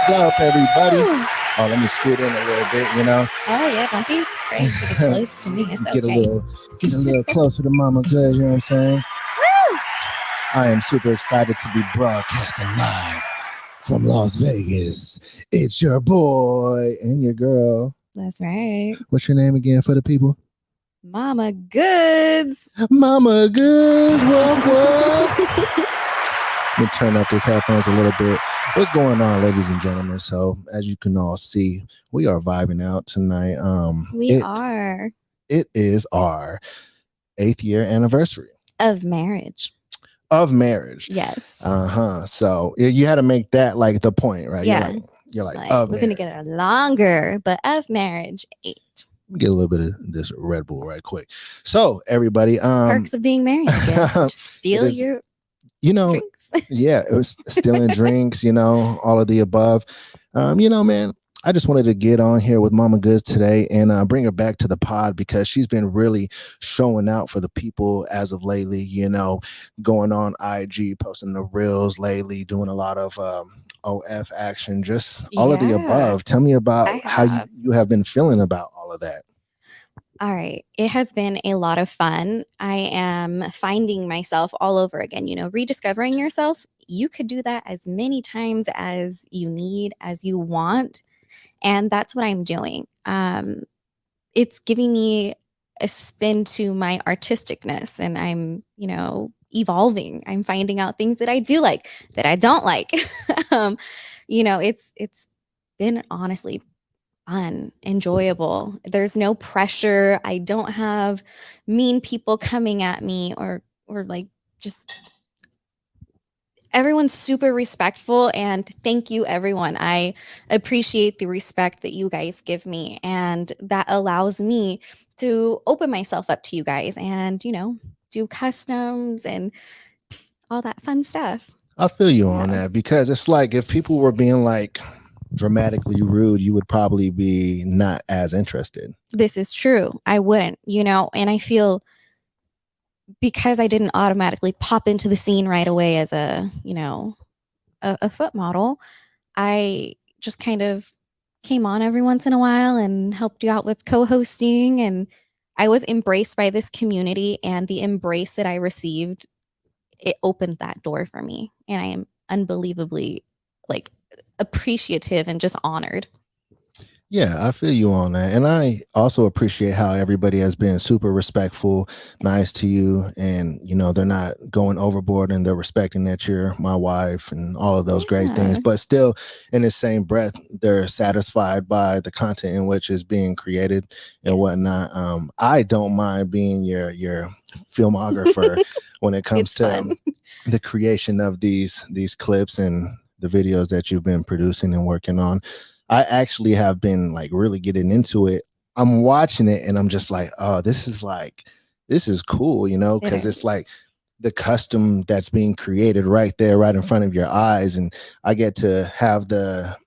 What's up, everybody? Oh, let me scoot in a little bit, Oh yeah, don't be afraid to get close to me. It's get okay. a little closer to Momma Goodz, you know what I'm saying? Woo! I am super excited to be broadcasting live from Las Vegas. It's your boy and your girl. That's right. What's your name again for the people? Momma Goodz. Momma Goodz. What? Let me turn up these headphones a little bit. What's going on, ladies and gentlemen? So, as you can all see, we are vibing out tonight. We are It is our 8th year anniversary of marriage. Yes. So you had to make that like the point, right? Yeah. You're like we're gonna get it longer, but of marriage 8. Get a little bit of this Red Bull right quick. So everybody, perks of being married. Just steal your drinks. Yeah, it was stealing drinks, all of the above. Man, I just wanted to get on here with Momma Goodz today and bring her back to the pod because she's been really showing out for the people as of lately, going on IG, posting the reels lately, doing a lot of OF action, just all of the above. Tell me about how you have been feeling about all of that. All right. It has been a lot of fun. I am finding myself all over again, rediscovering yourself. You could do that as many times as you need, as you want. And that's what I'm doing. It's giving me a spin to my artisticness, and I'm, evolving. I'm finding out things that I do like, that I don't like. It's been honestly fun, enjoyable. There's no pressure. I don't have mean people coming at me or like just everyone's super respectful, and thank you everyone. I appreciate the respect that you guys give me, and that allows me to open myself up to you guys and, do customs and all that fun stuff. I feel you on that because it's like if people were being like dramatically rude, you would probably be not as interested. This is true. I wouldn't, and I feel because I didn't automatically pop into the scene right away as a foot model, I just kind of came on every once in a while and helped you out with co-hosting, and I was embraced by this community, and the embrace that I received, it opened that door for me, and I am unbelievably appreciative and just honored. Yeah, I feel you on that. And I also appreciate how everybody has been super respectful, nice to you. And, they're not going overboard and they're respecting that you're my wife and all of those great things. But still, in the same breath, they're satisfied by the content in which is being created and whatnot. I don't mind being your filmographer when it comes to the creation of these clips and the videos that you've been producing and working on. I actually have been really getting into it. I'm watching it and I'm just like, oh, this is cool, because it's like the custom that's being created right there, right in front of your eyes. And I get to have the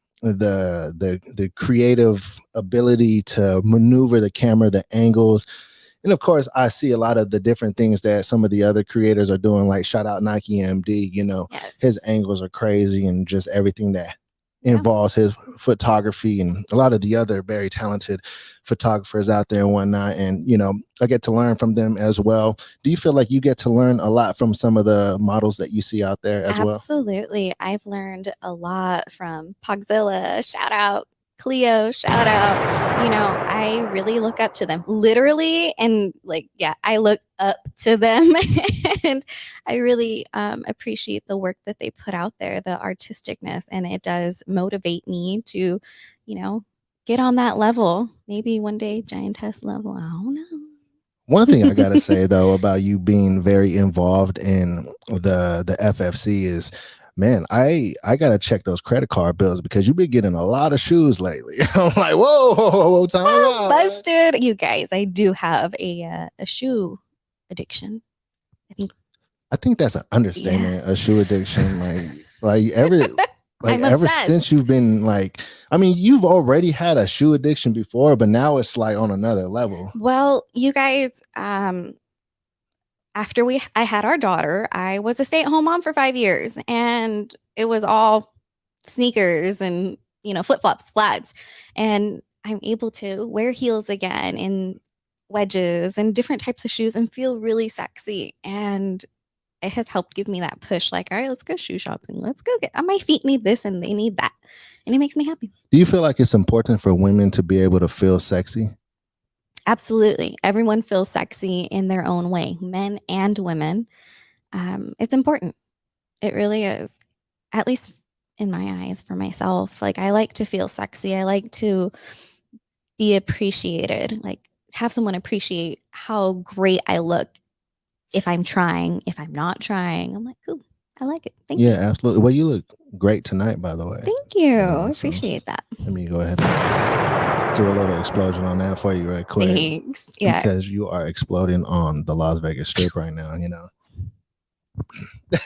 creative ability to maneuver the camera, the angles. And of course, I see a lot of the different things that some of the other creators are doing, like shout out Nike MD, his angles are crazy and just everything that involves his photography and a lot of the other very talented photographers out there and whatnot. And, I get to learn from them as well. Do you feel like you get to learn a lot from some of the models that you see out there as well? Absolutely. I've learned a lot from Pogzilla, shout out, Cleo, shout out. I really look up to them, literally. And I look up to them and I really appreciate the work that they put out there, the artisticness, and it does motivate me to, get on that level. Maybe one day giantess level. I don't know. One thing I gotta say though about you being very involved in the FFC is, man, I gotta check those credit card bills because you've been getting a lot of shoes lately. I'm like, whoa, time out. Busted, you guys. I do have a shoe addiction. I think that's an understatement. A shoe addiction, ever since you've been you've already had a shoe addiction before, but now it's on another level. Well, you guys, after I had our daughter, I was a stay-at-home mom for 5 years, and it was all sneakers and flip-flops, flats. And I'm able to wear heels again and wedges and different types of shoes and feel really sexy. And it has helped give me that push, like, all right, let's go shoe shopping. Let's go get, my feet need this and they need that. And it makes me happy. Do you feel like it's important for women to be able to feel sexy? Absolutely. Everyone feels sexy in their own way, men and women. It's important. It really is. At least in my eyes, for myself. Like, I like to feel sexy. I like to be appreciated, like have someone appreciate how great I look. If I'm trying, if I'm not trying, I'm like, ooh, I like it. Thank you. Yeah, absolutely. Well, you look great tonight, by the way. Thank you. I appreciate that. Let me go ahead and do a little explosion on that for you right quick. Thanks. Yeah. Because you are exploding on the Las Vegas Strip right now,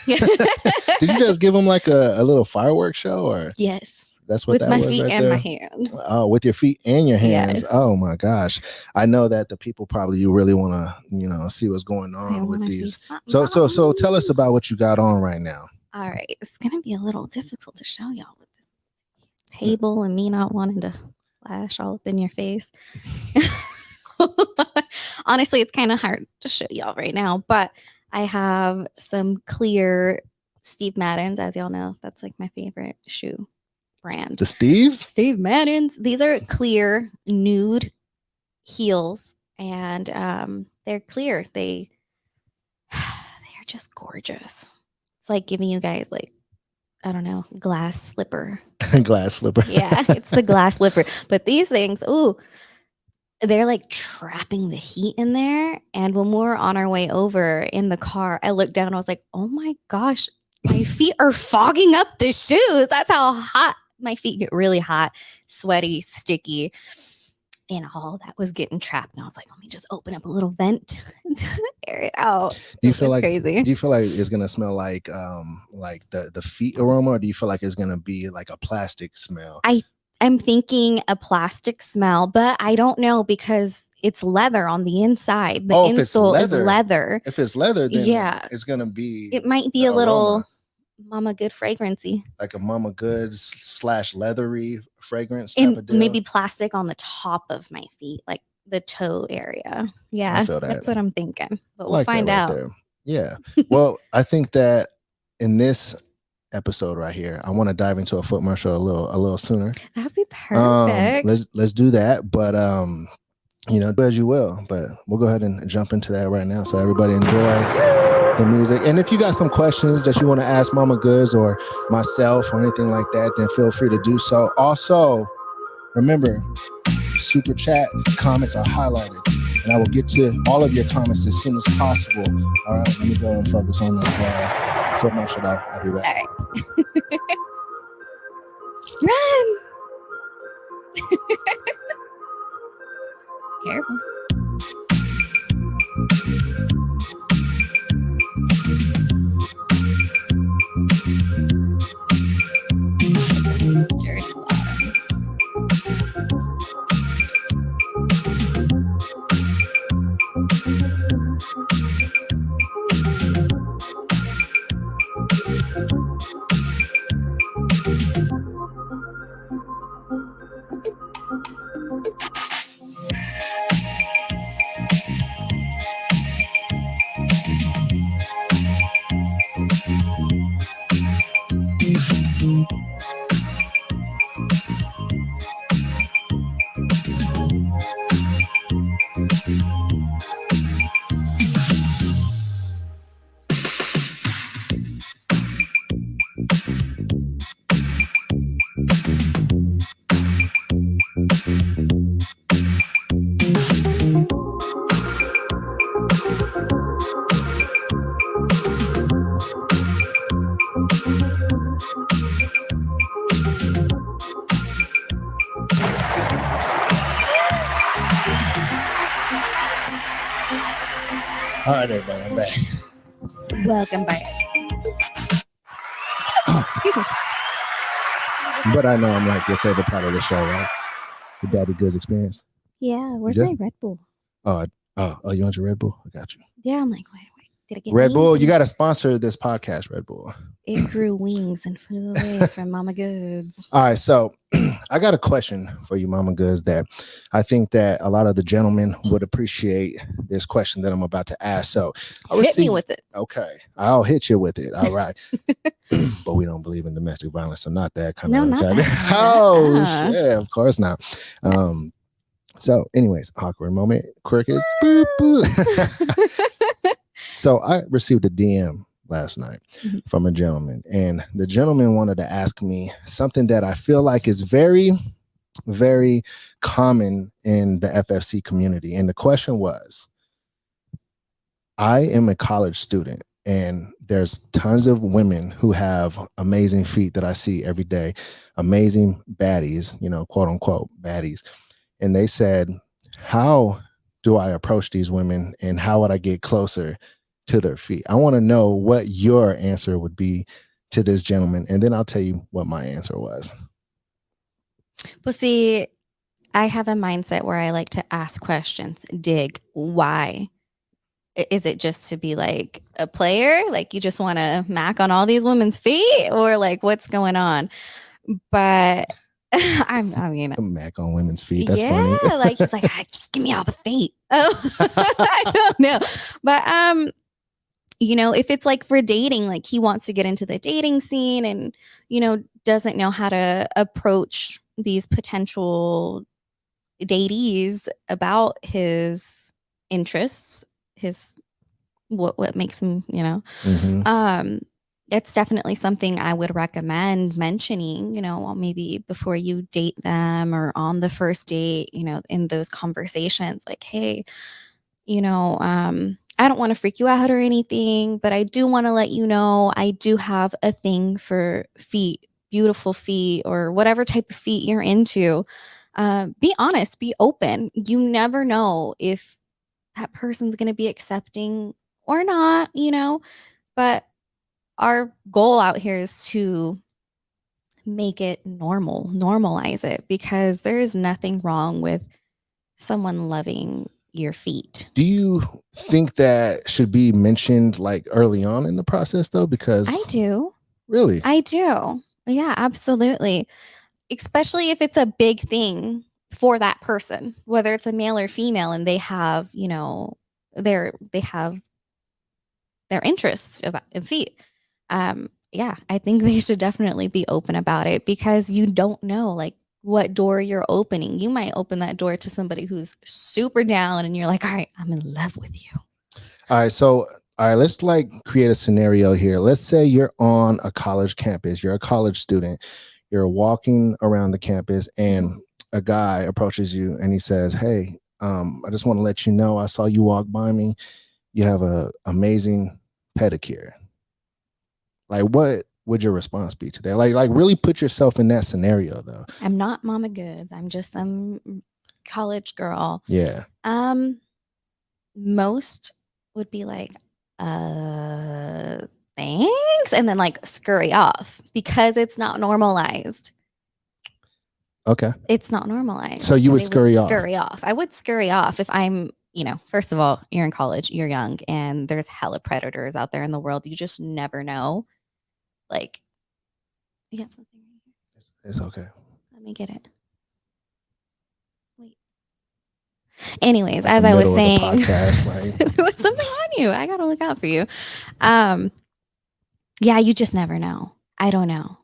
Did you just give them like a little fireworks show, or? Yes. That's what with that my was feet right and there? my hands. Oh, with your feet and your hands. Yes. Oh my gosh. I know that the people probably, you really want to, see what's going on with these. So tell us about what you got on right now. All right. It's going to be a little difficult to show y'all with this table and me not wanting to flash all up in your face. Honestly, it's kind of hard to show y'all right now, but I have some clear Steve Maddens. As y'all know, that's like my favorite shoe brand. The Steve Maddens. These are clear nude heels, and they're clear. They're just gorgeous. It's like giving you guys, like, I don't know, glass slipper. Glass slipper. Yeah, it's the glass slipper. But these things, ooh, they're like trapping the heat in there. And when we're on our way over in the car, I looked down, I was like, oh my gosh, my feet are fogging up the shoes. That's how hot my feet get. Really hot, sweaty, sticky, and all that was getting trapped. And I was like, let me just open up a little vent to air it out. Do you feel like crazy? Do you feel like it's gonna smell like the feet aroma, or do you feel like it's gonna be like a plastic smell? I'm thinking a plastic smell, but I don't know because it's leather on the inside. The insole is leather. If it's leather, then yeah, it's gonna be. It might be a little Momma Good fragrancy, like a Momma Goodz / leathery fragrance, and maybe plastic on the top of my feet, like the toe area. Yeah, that's what I'm thinking. But we'll find out. Yeah. Well, I think that in this episode right here, I want to dive into a foot marshal a little sooner. That'd be perfect. Let's do that, but do as you will. But we'll go ahead and jump into that right now. So everybody enjoy the music. And if you got some questions that you want to ask Momma Goodz or myself or anything like that, then feel free to do so. Also, remember, super chat comments are highlighted, and I will get to all of your comments as soon as possible. All right, let me go and focus on this foot marshal. I'll be back. All right. Run! Careful. Dirty bottoms. All right, everybody, I'm back. Welcome back. Excuse me. But I know I'm like your favorite part of the show, right? The DaddyGoodz experience. Yeah, where's my Red Bull? Oh, you want your Red Bull? I got you. Yeah, I'm like, wait. Did it get Red wings? Bull, you got to sponsor this podcast, Red Bull. It grew wings and flew away from Momma Goodz. All right, so I got a question for you, Momma Goodz, that I think that a lot of the gentlemen would appreciate this question that I'm about to ask. So hit me with it. Okay, I'll hit you with it. All right. But we don't believe in domestic violence, so not that kind No, of. not Okay. that. Oh, shit, of course not. So anyways, awkward moment. Crickets. Boop, boop. So I received a DM last night from a gentleman, and the gentleman wanted to ask me something that I feel like is very, very common in the FFC community. And the question was, I am a college student, and there's tons of women who have amazing feet that I see every day, amazing baddies, you know, quote unquote baddies. And they said, how do I approach these women, and how would I get closer to their feet? I want to know what your answer would be to this gentleman, and then I'll tell you what my answer was. Well, see, I have a mindset where I like to ask questions, dig, why? Is it just to be like a player? Like you just want to mac on all these women's feet, or like what's going on? But I mean, mac on women's feet. That's funny. Like he's like, just give me all the feet. Oh, I don't know. But you know, if it's like for dating, like he wants to get into the dating scene and, you know, doesn't know how to approach these potential datees about his interests, his what makes him, you know, it's definitely something I would recommend mentioning, you know, maybe before you date them or on the first date, you know, in those conversations, like, hey, you know, I don't want to freak you out or anything, but I do want to let you know I do have a thing for feet, beautiful feet, or whatever type of feet you're into. Be honest, be open. You never know if that person's going to be accepting or not, you know, but our goal out here is to make it normalize it, because there's nothing wrong with someone loving your feet. Do you think that should be mentioned like early on in the process though? Because I do. Really? I do. Yeah, absolutely. Especially if it's a big thing for that person, whether it's a male or female, and they have, you know, they have their interests in feet. Yeah, I think they should definitely be open about it, because you don't know like what door you're opening. You might open that door to somebody who's super down and you're like, all right, I'm in love with you. All right. So, all right, let's like create a scenario here. Let's say you're on a college campus, you're a college student, you're walking around the campus, and a guy approaches you and he says, hey, I just want to let you know, I saw you walk by me. You have a amazing pedicure. Like, what would your response be to that? Like really put yourself in that scenario though. I'm not Momma Goodz. I'm just some college girl. Yeah. Most would be like, thanks, and then like scurry off, because it's not normalized. Okay. It's not normalized. So you would scurry off. Scurry off. I would scurry off if I'm, you know, first of all, you're in college, you're young, and there's hella predators out there in the world. You just never know. Like, you have something right here. It's okay. Let me get it. Wait. Anyways, as I was saying, podcast, there was something on you. I gotta look out for you. Yeah, you just never know. I don't know.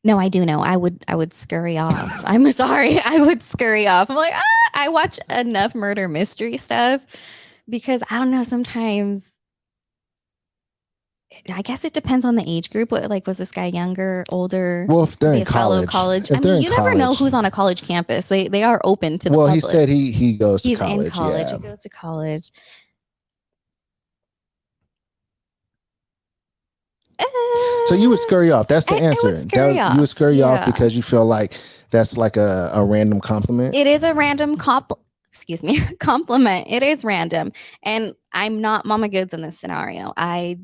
No, I do know. I would scurry off. I'm sorry. I would scurry off. I'm like, I watch enough murder mystery stuff, because I don't know, sometimes I guess it depends on the age group. What, like, was this guy younger, older? Well, if they're in college. I mean, you never know who's on a college campus. They are open to the public. Well, he said he goes to college. He's in college. Yeah. He goes to college. So you would scurry off. That's the answer. I would scurry off. You would scurry off because you feel like that's like a random compliment. It is a random compliment. It is random. And I'm not Momma Goodz in this scenario. I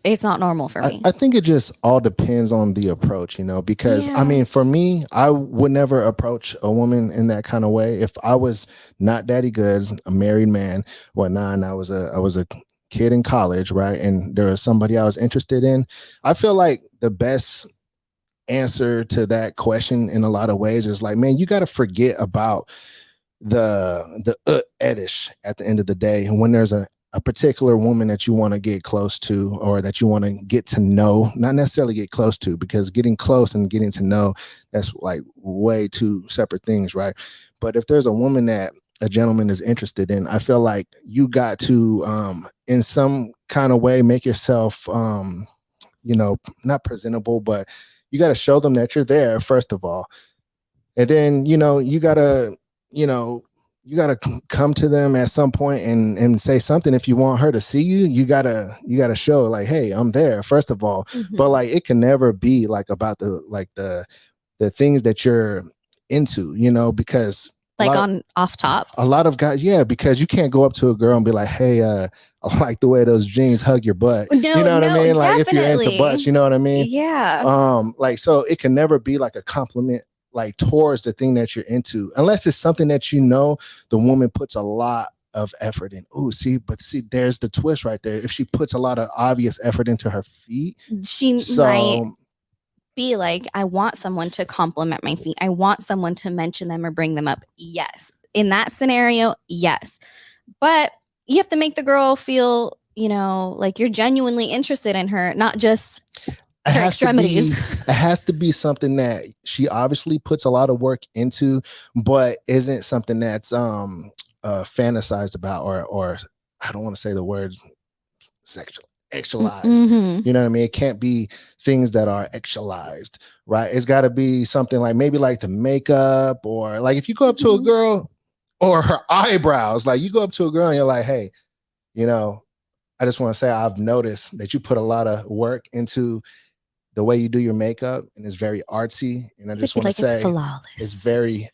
it's not normal for me. I think it just all depends on the approach, because I Yeah. mean, for me, I would never approach a woman in that kind of way. If I was not daddy goods, a married man, whatnot, and I was a kid in college, right? And there was somebody I was interested in. I feel like the best answer to that question in a lot of ways is like, man, you got to forget about the edish at the end of the day. And when there's a particular woman that you want to get close to, or that you want to get to know, not necessarily get close to, because getting close and getting to know, that's like way two separate things, right? But if there's a woman that a gentleman is interested in, I feel like you got to in some kind of way make yourself not presentable, but you got to show them that you're there, first of all. And then you know you gotta come to them at some point and say something. If you want her to see you, you gotta show like, hey, I'm there, first of all. But Mhm. like, it can never be like about the things that you're into, because Like on off top. a lot of guys, yeah, because you can't go up to a girl and be like, hey, I like the way those jeans hug your butt. You No, know what I no, mean? Like, if you're into butts, definitely. you know what I mean? Yeah. Like, so it can never be like a compliment, like towards the thing that you're into, unless it's something that the woman puts a lot of effort in. Oh, see, there's the twist right there. If she puts a lot of obvious effort into her feet, She might so be like, I want someone to compliment my feet. I want someone to mention them or bring them up. Yes. In that scenario, yes. But you have to make the girl feel, like you're genuinely interested in her, not just it her has to be extremities. it has to be something that she obviously puts a lot of work into, but isn't something that's fantasized about, or I don't want to say the word sexual actualized. Mm-hmm. You know what I mean? It can't be things that are actualized, right? It's got to be something like, maybe like the makeup, or like if you go up to a girl, or her eyebrows, like you go up to a girl and you're like, hey, you know I just want to say, I've noticed that you put a lot of work into the way you do your makeup, and it's very artsy. And I You could just be want to like, it's say, it's flawless. very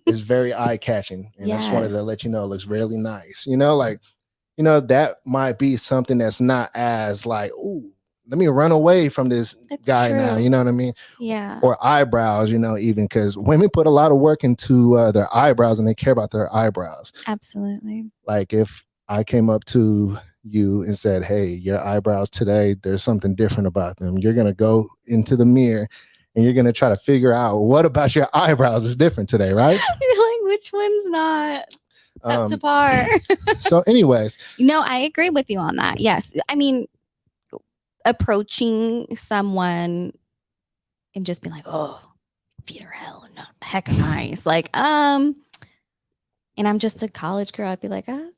it's very eye catching. And I just wanted to Yes. let you know it looks really nice. Like, that might be something that's not as like, ooh, let me run away from this It's guy now. true. You know what I mean? Yeah. Or eyebrows, even because women put a lot of work into their eyebrows, and they care about their eyebrows. Absolutely. Like, if I came up to you and said, hey, your eyebrows today, there's something different about them, you're going to go into the mirror and you're going to try to figure out what about your eyebrows is different today, right? You're like, which one's not up to Um, par? so, anyways, No, I agree with you on that. Yes. I mean, approaching someone and just being like, oh, feet are hell no, heck nice. Like, and I'm just a college girl, I'd be like, okay.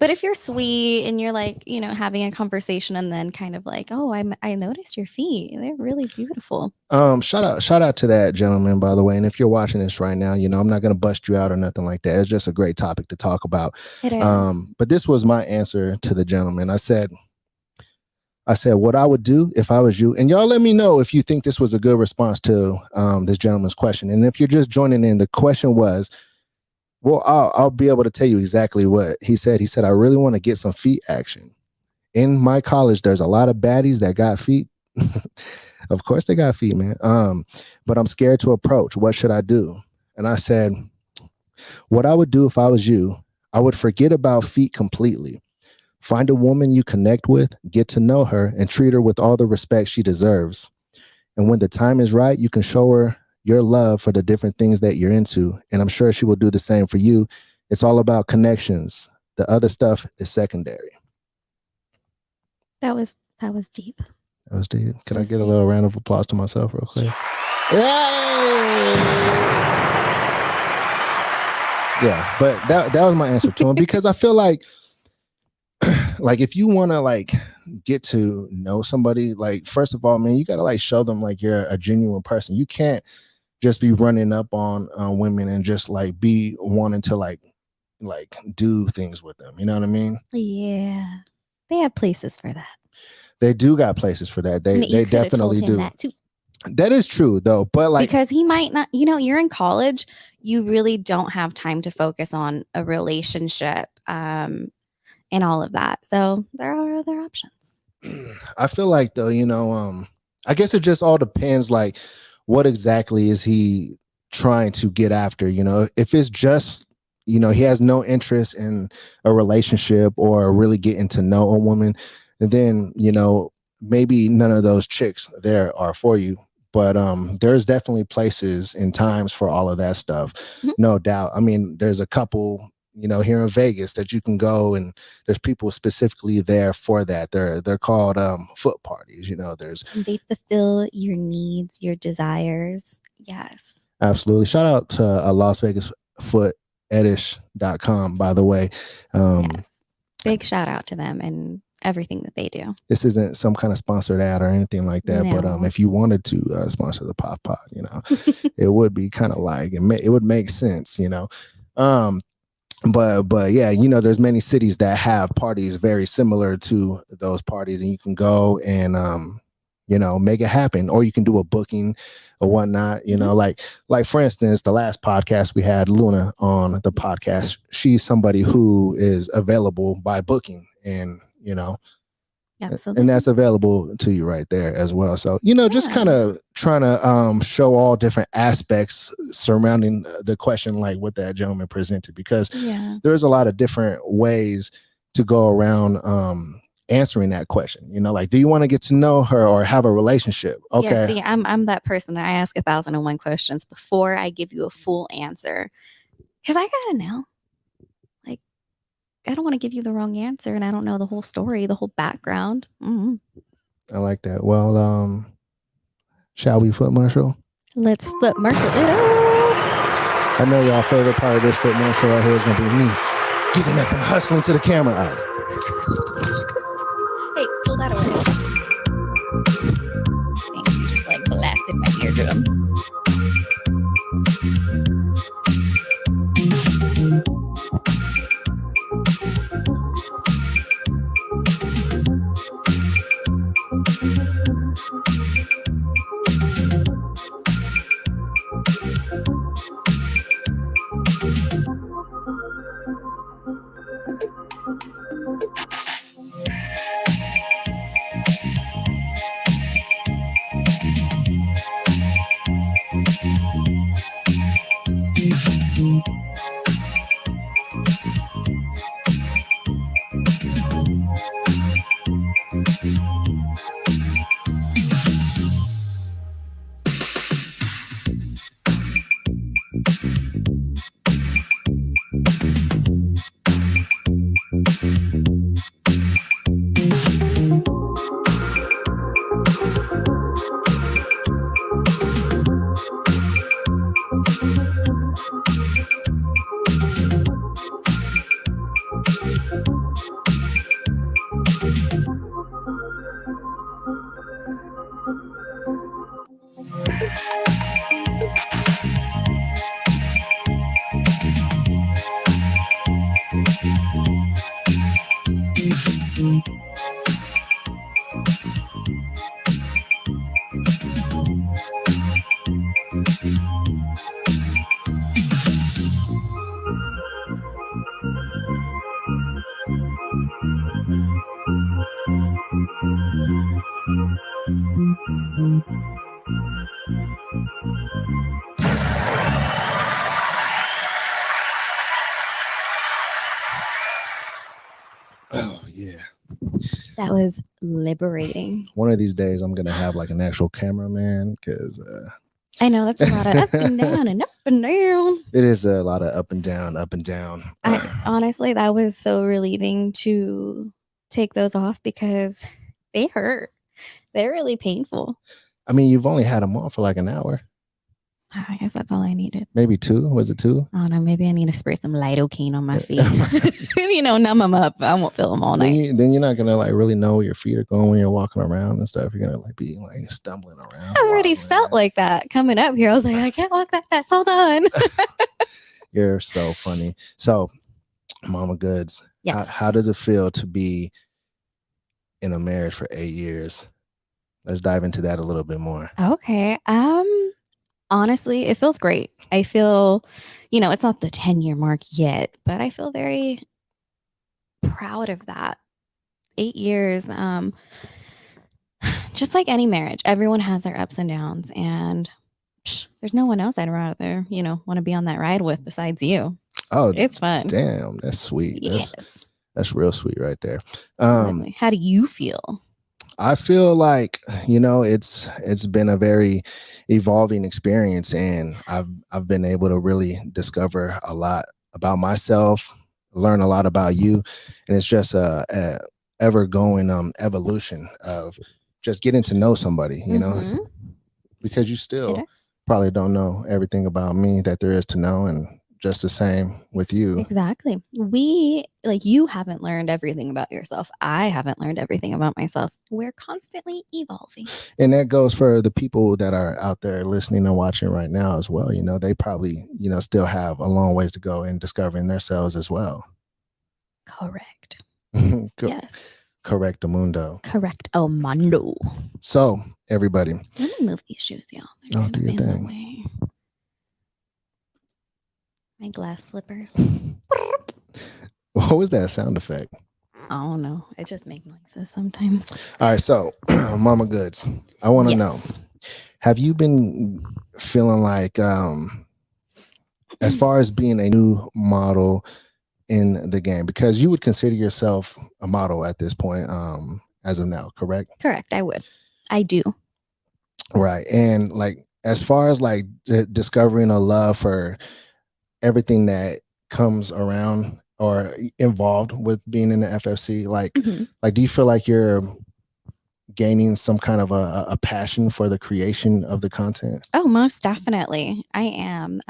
But if you're sweet and you're like, having a conversation and then kind of like, oh, I noticed your feet. They're really beautiful. shout out to that gentleman, by the way. And if you're watching this right now, I'm not going to bust you out or nothing like that. It's just a great topic to talk about. It is. But this was my answer to the gentleman. I said what I would do if I was you. And y'all let me know if you think this was a good response to this gentleman's question. And if you're just joining in, the question was, well, I'll be able to tell you exactly what he said. He said, I really want to get some feet action. In my college, there's a lot of baddies that got feet. Of course they got feet, man. But I'm scared to approach. What should I do? And I said, what I would do if I was you, I would forget about feet completely. Find a woman you connect with, get to know her, and treat her with all the respect she deserves. And when the time is right, you can show her your love for the different things that you're into. And I'm sure she will do the same for you. It's all about connections. The other stuff is secondary. That was deep. That was deep. Can I get a deep. little round of applause to myself real quick? Yes. Yay! Yeah, but that was my answer to him, because I feel like if you want to get to know somebody, like, first of all, man, you got to show them like you're a genuine person. You can't just be running up on women and just be wanting to do things with them. You know what I mean? Yeah. They have places for that. They do got places for that. They definitely do. That too. That is true though, but because he might not, you're in college, you really don't have time to focus on a relationship and all of that. So there are other options. I feel like though, I guess it just all depends like what exactly is he trying to get after, if it's just he has no interest in a relationship or really getting to know a woman, and then maybe none of those chicks there are for you. But there's definitely places and times for all of that stuff, Mhm. no doubt. I mean, there's a couple here in Vegas that you can go, and there's people specifically there for that. They're called foot parties. There's And they fulfill your needs, your desires. Yes. absolutely, shout out to Las Vegas foot edish.com, by the way. Yes. Big shout out to them and everything that they do. This isn't some kind of sponsored ad or anything like that, but No. if you wanted to sponsor the Pop Pod, it would be kind of like it would make sense. um but yeah, there's many cities that have parties very similar to those parties, and you can go and make it happen, or you can do a booking or whatnot. Like for instance, the last podcast we had Luna on the podcast. She's somebody who is available by booking, and Absolutely. that's available to you right there as well. So just Yeah. kind of trying to show all different aspects surrounding the question, like what that gentleman presented, because Yeah. there's a lot of different ways to go around answering that question. Like, do you want to get to know her or have a relationship? Yeah, Okay. see, I'm that person that I ask 1,001 questions before I give you a full answer. Because I gotta know. Like, I don't want to give you the wrong answer and I don't know the whole story, the whole background. Mhm. I like that. Well, shall we foot marshal? Let's foot marshal it up. I know y'all favorite part of this foot marshal right here is gonna be me getting up and hustling to the camera. All right. Hey, pull that away. Thanks, you just like blasted my eardrum. Oh yeah. That was liberating. One of these days, I'm gonna have like an actual cameraman, because I know that's a lot of up and down and up and down. it is a lot of up and down, up and down. Honestly, that was so relieving to take those off because they hurt. They're really painful. I mean, you've only had them on for like an hour, I guess that's all I needed. maybe two. Was it two? I don't know. Maybe I need to spray some lidocaine on my feet. Numb them up. I won't feel them all night. Then you're not gonna like really know where your feet are going when you're walking around and stuff. You're gonna like be like stumbling around. I already felt like that coming up here. I was like, I can't walk that fast. Hold on. You're so funny. So, Momma Goodz, Yes. how does it feel to be in a marriage for 8 years? Let's dive into that a little bit more. Okay. Honestly, it feels great. I feel, it's not the 10-year mark yet, but I feel very proud of that. 8 years. Just like any marriage, everyone has their ups and downs, and there's no one else I'd rather, want to be on that ride with besides you. Oh, It's fun. damn, that's sweet. Yes. That's real sweet right there. How do you feel? I feel like, it's been a very evolving experience, and I've been able to really discover a lot about myself, learn a lot about you, and it's just a ever going evolution of just getting to know somebody, because you still probably don't know everything about me that there is to know, and just the same with you. Exactly. You haven't learned everything about yourself. I haven't learned everything about myself. We're constantly evolving. And that goes for the people that are out there listening and watching right now as well. They probably, still have a long ways to go in discovering themselves as well. Correct. Yes. Correcto mundo. Correcto mundo. So, everybody. Let me move these shoes, y'all. Oh, do your thing. My glass slippers. What was that sound effect? I don't know. I just make noises sometimes. All right. So, Momma Goodz, I want to know, have you been feeling like, as far as being a new model in the game, because you would consider yourself a model at this point, as of now, correct? Correct. I would. I do. Right. And like, as far as like discovering a love for everything that comes around or involved with being in the FFC, like do you feel like you're gaining some kind of a passion for the creation of the content? Oh, most definitely. I am.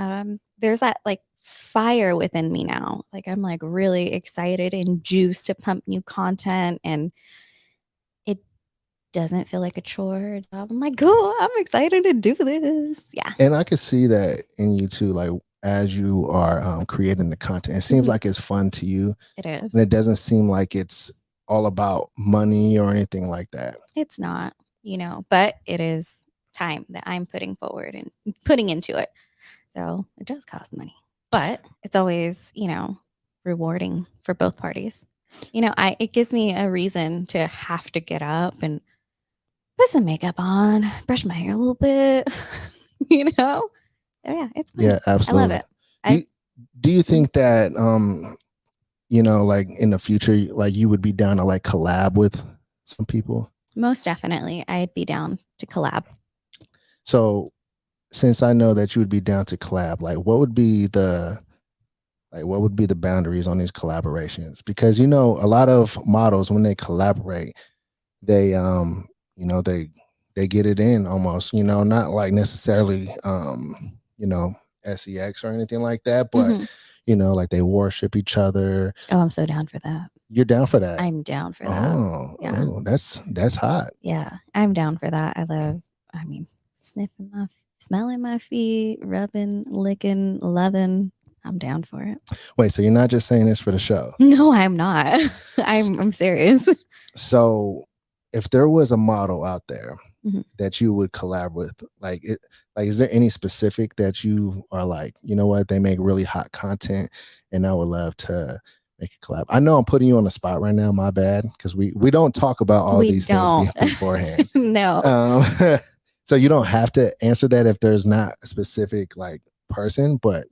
There's that like fire within me now. Like I'm like really excited and juiced to pump new content, and it doesn't feel like a chore or a job. I'm like, oh, I'm excited to do this. Yeah. And I could see that in you too, like as you are creating the content. It seems like it's fun to you. It is. And it doesn't seem like it's all about money or anything like that. It's not, but it is time that I'm putting forward and putting into it. So it does cost money, but it's always, rewarding for both parties. It gives me a reason to have to get up and put some makeup on, brush my hair a little bit, Oh, yeah, it's fun. Yeah, absolutely. I love it. Do you think that, like in the future, like you would be down to like collab with some people? Most definitely. I'd be down to collab. So since I know that you would be down to collab, like what would be the boundaries on these collaborations? Because, a lot of models, when they collaborate, they, they get it in almost, not like necessarily, sex or anything like that, but like they worship each other. Oh, I'm so down for that. You're down for that? I'm down for that. Oh, yeah. Oh, that's hot. Yeah, I'm down for that. Smelling my feet, rubbing, licking, loving. I'm down for it. Wait, so you're not just saying this for the show? No, I'm not. I'm serious. So if there was a model out there that you would collab with, is there any specific that you are like, you know what, they make really hot content and I would love to make a collab? I know I'm putting you on the spot right now, my bad, because we don't talk about all these things beforehand. No. So you don't have to answer that if there's not a specific like person, but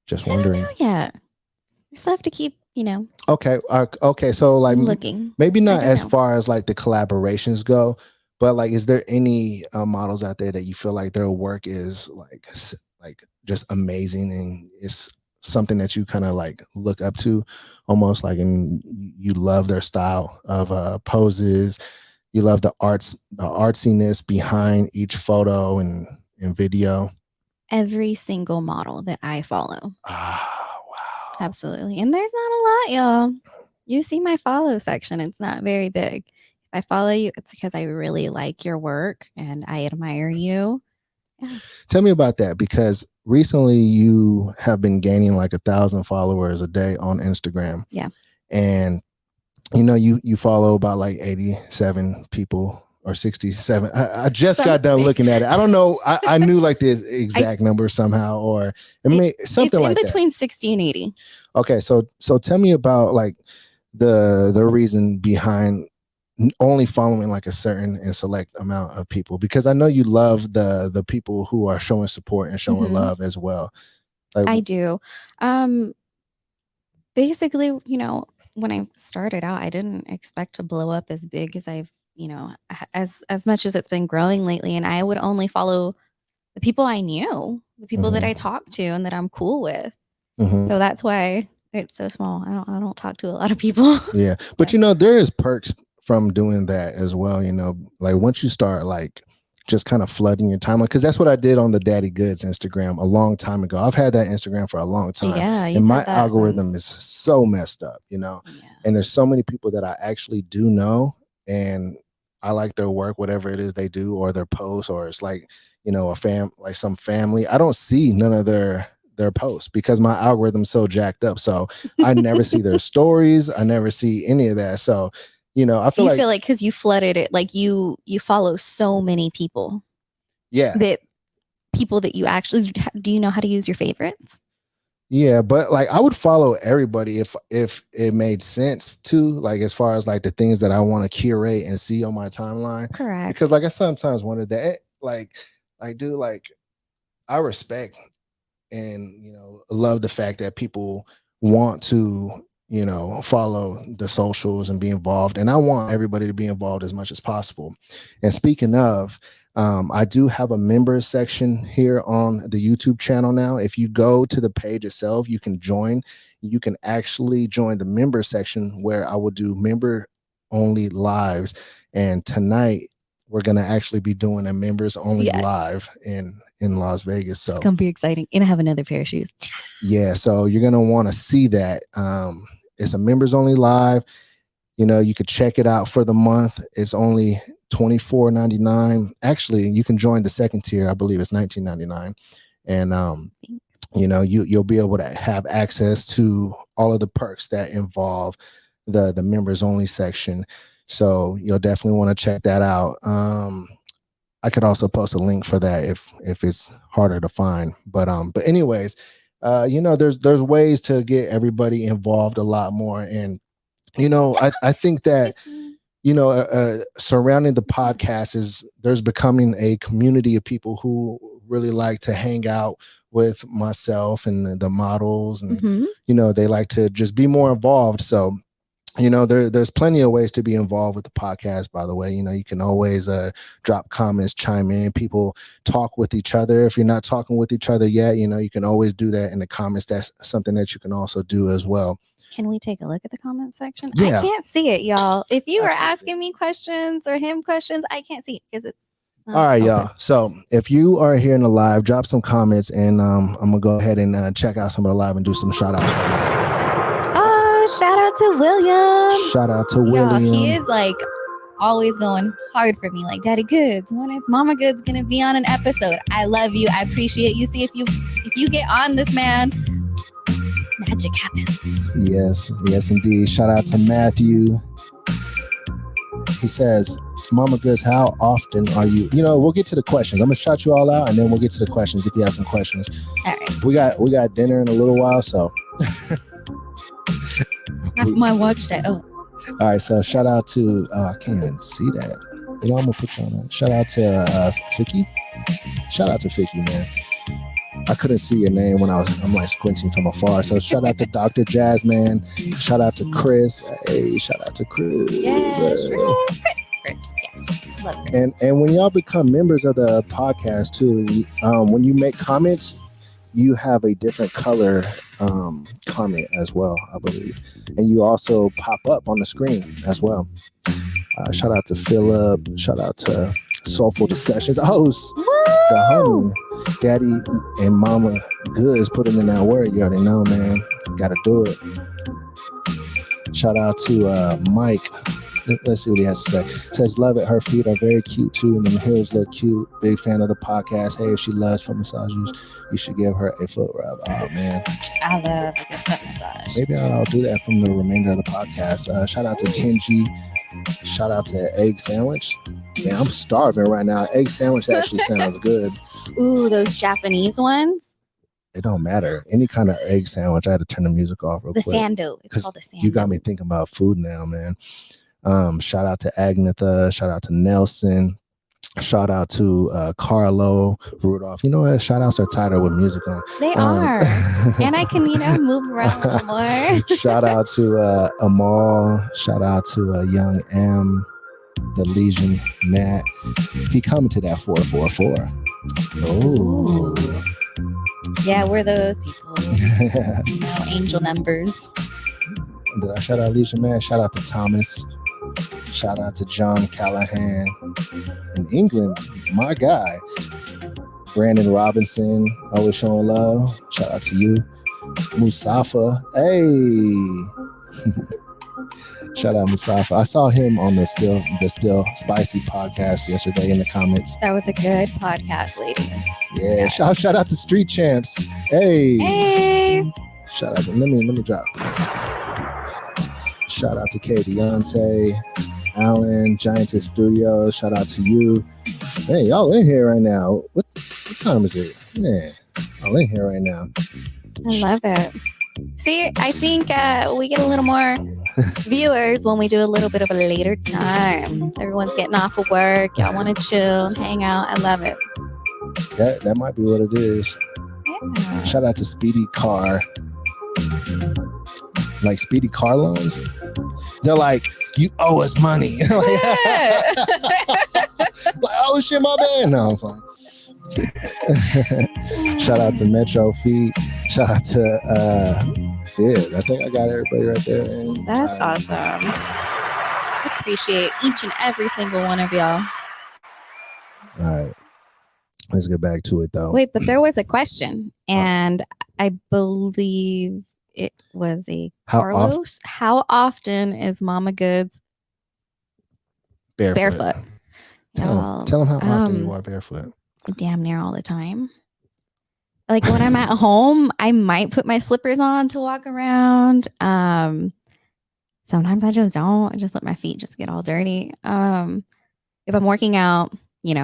just wondering. I don't know yet. I still have to keep, Okay. So like looking. Maybe not as far as like the collaborations go, but like, is there any models out there that you feel like their work is like just amazing and it's something that you kind of like look up to almost, like, and you love their style of poses, you love the artsiness behind each photo and video? Every single model that I follow. Ah, wow. Absolutely. And there's not a lot, y'all. You see my follow section. It's not very big. If I follow you, it's because I really like your work and I admire you. Yeah. Tell me about that, because recently you have been gaining like 1,000 followers a day on Instagram. Yeah. And you follow about like 87 people or 67. I just got done looking at it. I don't know. I knew like the exact number somehow, or something like that. It's in between 60 and 80. Okay. So tell me about like the reason behind only following like a certain and select amount of people, because I know you love the people who are showing support and showing love as well. Like, I do. Basically, when I started out, I didn't expect to blow up as big as I've, as much as it's been growing lately. And I would only follow the people I knew, the people that I talked to and that I'm cool with. So that's why it's so small. I don't talk to a lot of people. Yeah. But there is perks from doing that as well. Like once you start like just kind of flooding your timeline, because that's what I did on the DaddyGoodz Instagram a long time ago. I've had that Instagram for a long time. Yeah. And my algorithm is so messed up, Yeah. and there's so many people that I actually do know, and I like their work, whatever it is they do, or their posts, or it's like, like some family. I don't see none of their posts because my algorithm's so jacked up. So I never see their stories. I never see any of that. So, I feel like because you flooded it, like you follow so many people. Yeah. That people that you actually, do you know how to use your favorites? Yeah, but like I would follow everybody if it made sense to, like, as far as like the things that I want to curate and see on my timeline. Correct. Because like I sometimes wonder that like dude, like I respect and love the fact that people want to follow the socials and be involved, and I want everybody to be involved as much as possible. And speaking of, I do have a members section here on the YouTube channel now. If you go to the page itself, you can actually join the member section, where I will do member only lives. And tonight we're going to actually be doing a members only live in Las Vegas. So it's gonna be exciting. And I have another pair of shoes. Yeah, so you're gonna want to see that. It's a members only live. You could check it out for the month. It's only $24.99. Actually, you can join the second tier. I believe it's $19.99. And you'll be able to have access to all of the perks that involve the members only section. So you'll definitely want to check that out. I could also post a link for that if it's harder to find. But anyways, there's ways to get everybody involved a lot more. And I think that surrounding the podcast there's becoming a community of people who really like to hang out with myself and the models, and they like to just be more involved. So there's plenty of ways to be involved with the podcast, by the way. You can always drop comments, chime in, people talk with each other. If you're not talking with each other yet, you can always do that in the comments. That's something that you can also do as well. Can we take a look at the comment section? Yeah. I can't see it, y'all. If you are asking me questions or him questions, I can't see it because it's all right, y'all. So if you are here in the live, drop some comments, and I'm gonna go ahead and check out some of the live and do some shout outs right now. Shout out to William. Shout out to William. He is like always going hard for me. Like, DaddyGoodz, when is Momma Goodz gonna be on an episode? I love you. I appreciate you. See, if you get on this, man, magic happens. Yes, indeed. Shout out to Matthew. He says, Momma Goodz, how often are you? We'll get to the questions. I'm gonna shout you all out, and then we'll get to the questions if you have some questions. All right. We got dinner in a little while, so. My watch day. Oh. All right, so shout out to I can't even see that. I'm gonna put you on that. Shout out to Ficky. Shout out to Ficky, man. I couldn't see your name when I'm like squinting from afar. So shout out to Dr. Jazzman. Shout out to Chris. Hey, shout out to Chris. Yes, Chris. Yes. Love Chris. And when y'all become members of the podcast too, when you make comments, you have a different color comment as well, I believe. And you also pop up on the screen as well. Shout out to Philip. Shout out to Soulful Discussions. Oh, the homie, Daddy and Momma Goodz putting in that word. You already know, man. Got to do it. Shout out to Mike. Let's see what he has to say. Says, love it. Her feet are very cute too, and the heels look cute. Big fan of the podcast. Hey, if she loves foot massages, you should give her a foot rub. Oh man, I love a good foot massage. Maybe I'll do that from the remainder of the podcast. Shout out to Kenji. Shout out to Egg Sandwich. Yeah, I'm starving right now. Egg Sandwich actually sounds good. Ooh, those Japanese ones. It don't matter. Desserts. Any kind of egg sandwich. I had to turn the music off real The quick. sando. It's Because called the sando. you got me thinking about food now, man. Shout out to Agnetha. Shout out to Nelson. Shout out to Carlo, Rudolph. You know what? Shout outs are tighter with music on. They are. And I can, move around a little more. Shout out to Amal. Shout out to Young M, the Legion Matt. He commented at 444. Oh. Yeah, we're those people. Angel numbers. Did I shout out Legion Matt? Shout out to Thomas. Shout out to John Callahan. In England, my guy. Brandon Robinson, always showing love. Shout out to you. Musafa. Hey. Shout out Musafa. I saw him on the Still Spicy podcast yesterday in the comments. That was a good podcast, ladies. Yeah. Yes. Shout out to Street Champs. Hey. Hey. Shout out to let me drop. Shout out to K Deontay, Alan, Giantess Studios. Shout out to you. Hey, y'all in here right now. What time is it? Man, y'all in here right now. I love it. See, I think we get a little more viewers when we do a little bit of a later time. Everyone's getting off of work. Y'all want to chill and hang out. I love it. That might be what it is. Yeah. Shout out to Speedy Car. Like Speedy Car loans. They're like, you owe us money. Like, oh shit, my bad. No, I'm fine. Shout out to Metro Feet. Shout out to I think I got everybody right there. Man. That's awesome. I appreciate each and every single one of y'all. All right. Let's get back to it though. Wait, but there was a question, and I believe it was a Carlos. How often is Momma Goodz barefoot? Tell them how often you are barefoot. Damn near all the time. Like when I'm at home, I might put my slippers on to walk around. Sometimes I just don't. I just let my feet just get all dirty. If I'm working out,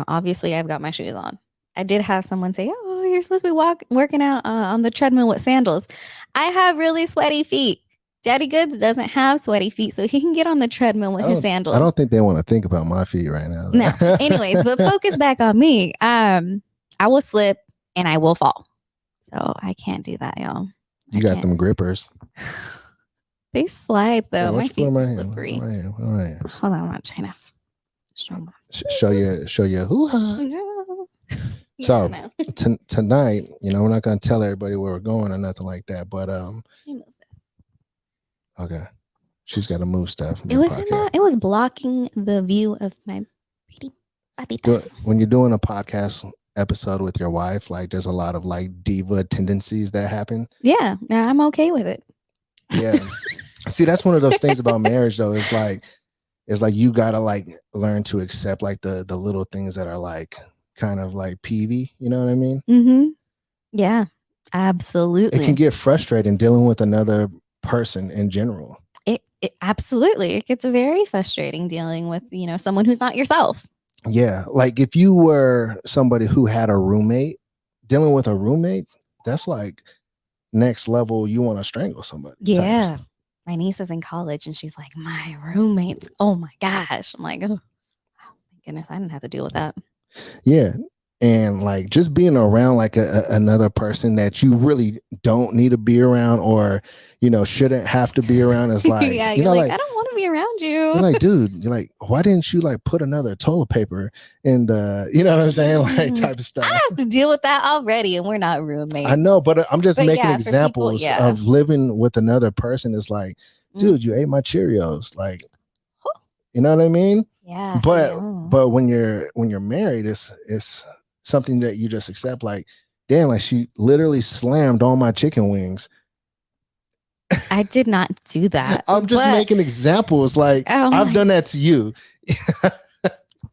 obviously I've got my shoes on. I did have someone say, "Oh, you're supposed to be working out on the treadmill with sandals." I have really sweaty feet. DaddyGoodz doesn't have sweaty feet, so he can get on the treadmill with his sandals. I don't think they want to think about my feet right now. No. Anyways, but focus back on me. I will slip and I will fall. So I can't do that, y'all. You got them grippers. They slide though. My feet are slippery. Right. Hold on, I'm not trying to show you hoo-ha. So tonight, we're not gonna tell everybody where we're going or nothing like that. But okay, she's got to move stuff. It was blocking the view of my pretty patitas. When you're doing a podcast episode with your wife, like there's a lot of like diva tendencies that happen. Yeah, I'm okay with it. Yeah. See, that's one of those things about marriage though. It's like you gotta like learn to accept like the little things that are like kind of like peevy, you know what I mean? Mm-hmm. Yeah, absolutely. It can get frustrating dealing with another person in general. It absolutely. It gets very frustrating dealing with, someone who's not yourself. Yeah. Like if you were somebody who had a roommate, dealing with a roommate, that's like next level. You want to strangle somebody. Yeah. My niece is in college and she's like, my roommates. Oh my gosh. I'm like, oh my goodness, I didn't have to deal with that. Yeah. And like just being around like another person that you really don't need to be around or, shouldn't have to be around is like, yeah, you're like, I don't want to be around you. You're like, dude, you're like, why didn't you like put another toilet paper in the, you know what I'm saying? Like type of stuff. I have to deal with that already and we're not roommates. I know, but I'm just making examples of living with another person. Is like, dude, you ate my Cheerios. Like, you know what I mean? Yeah. But when you're married, it's something that you just accept. Like, damn, like she literally slammed all my chicken wings. I did not do that. I'm just making examples. Like I've done that to you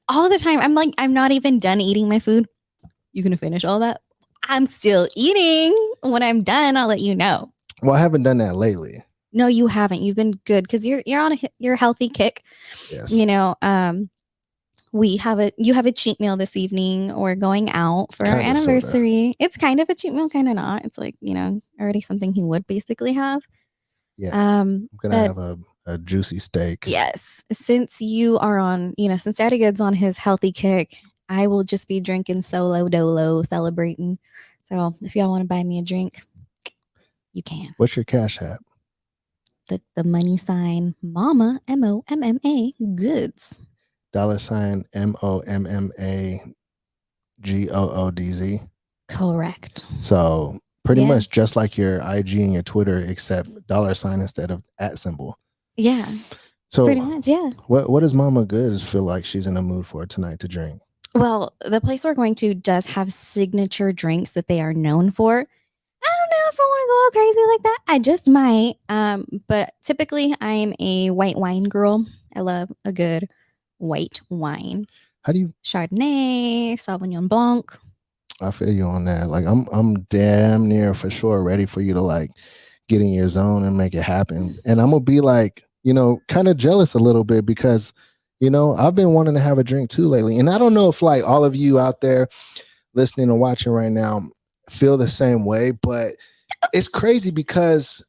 all the time. I'm like, I'm not even done eating my food. You gonna finish all that? I'm still eating. When I'm done, I'll let you know. Well, I haven't done that lately. No, you haven't. You've been good because you're on your healthy kick. Yes. you have a cheat meal this evening. We're going out for our Kind of, sort of. anniversary. It's kind of a cheat meal, kind of not. It's like, already something he would basically have. Yeah. I'm going to But have a juicy steak. yes, since you are on, since Daddy Good's on his healthy kick, I will just be drinking solo dolo, celebrating. So if y'all want to buy me a drink, you can. What's your Cash App? The money sign Momma MOMMA Goods. $ MOMMAGOODZ. Correct. So pretty Yeah. much just like your IG and your Twitter, except $ instead of @ symbol. Yeah. So Pretty much, yeah. What does Momma Goodz feel like she's in the mood for tonight to drink? Well, the place we're going to does have signature drinks that they are known for. I don't know if I want to go all crazy like that. I just might. But typically I'm a white wine girl. I love a good white wine. How do you Chardonnay, Sauvignon Blanc. I feel you on that. Like I'm damn near for sure ready for you to like get in your zone and make it happen. And I'm gonna be like, kind of jealous a little bit because, I've been wanting to have a drink too lately. And I don't know if like all of you out there listening and watching right now feel the same way, but it's crazy because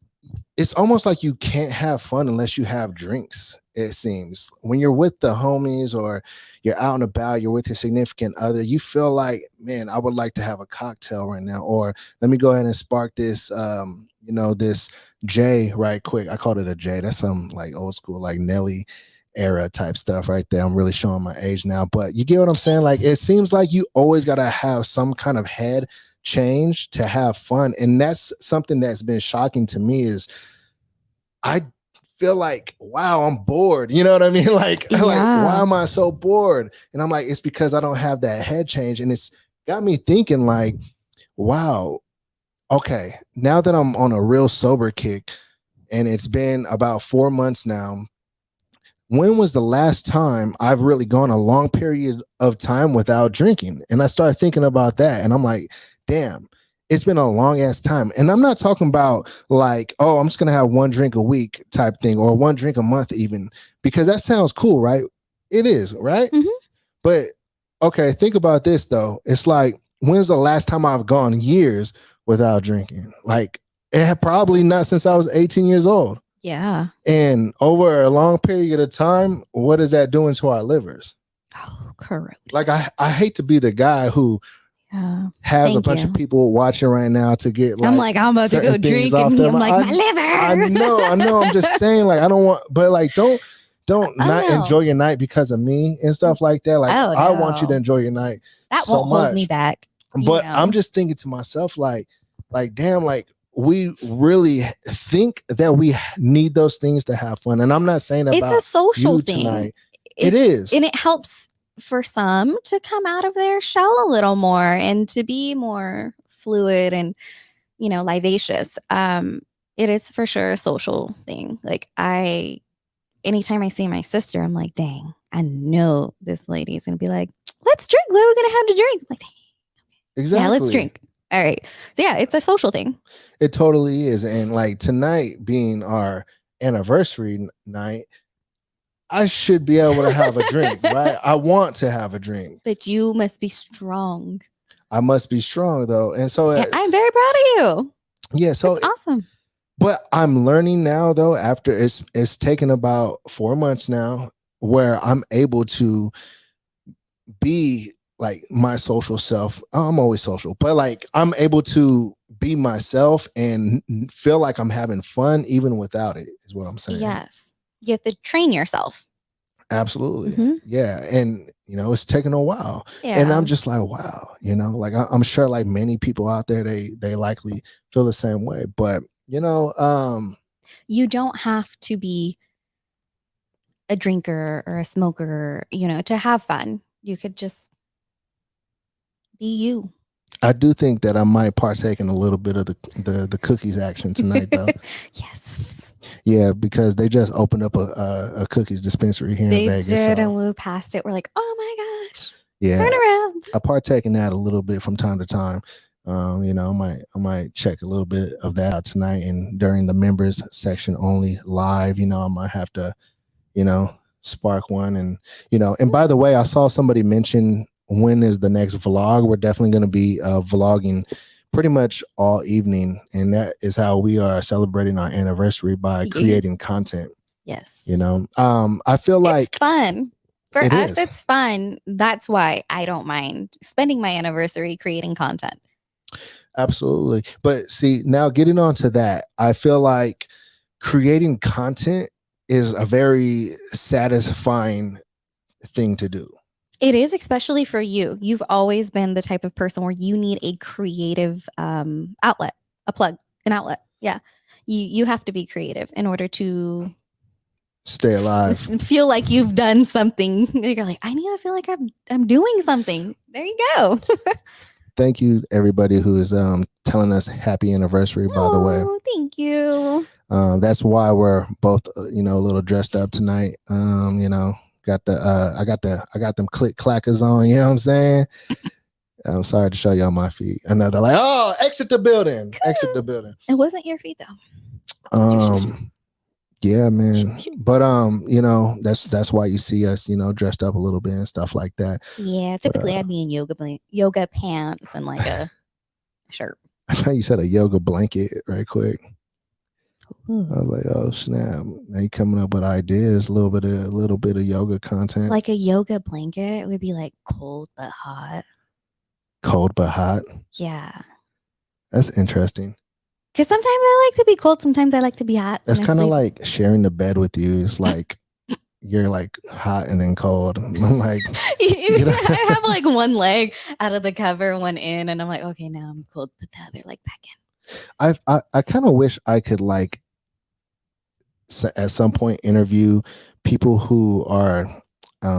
it's almost like you can't have fun unless you have drinks. It seems when you're with the homies or you're out and about, you're with your significant other, you feel like, man, I would like to have a cocktail right now, or let me go ahead and spark this, this J right quick. I called it a J. That's some like old school, like Nelly era type stuff right there. I'm really showing my age now, but you get what I'm saying? Like, it seems like you always got to have some kind of head change to have fun. And that's something that's been shocking to me is I feel like, wow, I'm bored. You know what I mean? Like why am I so bored? And I'm like, it's because I don't have that head change. And it's got me thinking like, wow, okay, now that I'm on a real sober kick and it's been about 4 months now, when was the last time I've really gone a long period of time without drinking? And I started thinking about that and I'm like, damn, it's been a long ass time. And I'm not talking about like, oh, I'm just going to have one drink a week type thing or one drink a month even, because that sounds cool, right? It is, right? Mm-hmm. But okay, think about this though. It's like, when's the last time I've gone years without drinking? Like, it had probably not since I was 18 years old. Yeah. And over a long period of time, what is that doing to our livers? Oh, correct. Like, I hate to be the guy who has a bunch of people watching right now to get like, I'm like, I'm about to go drink and I'm like, my liver. I know. I'm just saying, like, I don't want, but like, don't not enjoy your night because of me and stuff like that. Like, I want you to enjoy your night. That won't hold me back. But I'm just thinking to myself, like, damn, like, we really think that we need those things to have fun. And I'm not saying about it's a social thing. Tonight. It is. And it helps for some to come out of their shell a little more and to be more fluid and, vivacious. It is for sure a social thing. Like anytime I see my sister, I'm like, dang, I know this lady is going to be like, let's drink. What are we going to have to drink? I'm like, dang. Exactly. Yeah, let's drink. All right. So yeah, it's a social thing. It totally is. And like tonight being our anniversary night, I should be able to have a drink, right? I want to have a drink. But you must be strong. I must be strong though. And so I'm very proud of you. Yeah. So it's awesome. But I'm learning now though, after it's taken about 4 months now where I'm able to be like my social self. I'm always social, but like I'm able to be myself and feel like I'm having fun even without it is what I'm saying. Yes. You have to train yourself. Absolutely. Mm-hmm. Yeah. And, it's taken a while. Yeah. And I'm just like, wow, like I'm sure like many people out there, they likely feel the same way. But, you don't have to be a drinker or a smoker, to have fun. You could just be you. I do think that I might partake in a little bit of the cookies action tonight, though. Yes. Yeah, because they just opened up a cookies dispensary here in Vegas. They did, and we passed it. We're like, oh my gosh. Yeah. Turn around. I partake in that a little bit from time to time. I might check a little bit of that out tonight, and during the members section only live, I might have to, spark one. And and by the way, I saw somebody mention, when is the next vlog? We're definitely going to be vlogging pretty much all evening, and that is how we are celebrating our anniversary, by creating content. Yes. I feel like it's fun. For it us, is. it's fun. That's why I don't mind spending my anniversary creating content. Absolutely. But see, now getting on to that, I feel like creating content is a very satisfying thing to do. It is, especially for you. You've always been the type of person where you need a creative outlet, a plug, an outlet. Yeah. You have to be creative in order to stay alive, feel like you've done something. You're like, I need to feel like I'm doing something. There you go. Thank you, everybody who is telling us happy anniversary. By the way, thank you. That's why we're both a little dressed up tonight. Got the I got them click clackers on. You know what I'm saying? I'm sorry to show y'all my feet. Another like, oh, exit the building, exit the building. It wasn't your feet though. Yeah, man. But that's why you see us, dressed up a little bit and stuff like that. Yeah, typically I'd be in yoga pants and like a shirt. I thought you said a yoga blanket right quick. Ooh. I was like, oh snap! Now you coming up with ideas, a little bit of yoga content. Like a yoga blanket would be like cold but hot. Cold but hot. Yeah, that's interesting. Because sometimes I like to be cold, sometimes I like to be hot. That's kind of like sharing the bed with you. It's like you're like hot and then cold. I'm like, I have like one leg out of the cover, one in, and I'm like, okay, now I'm cold. Put the other leg back in. I kind of wish I could like at some point interview people who are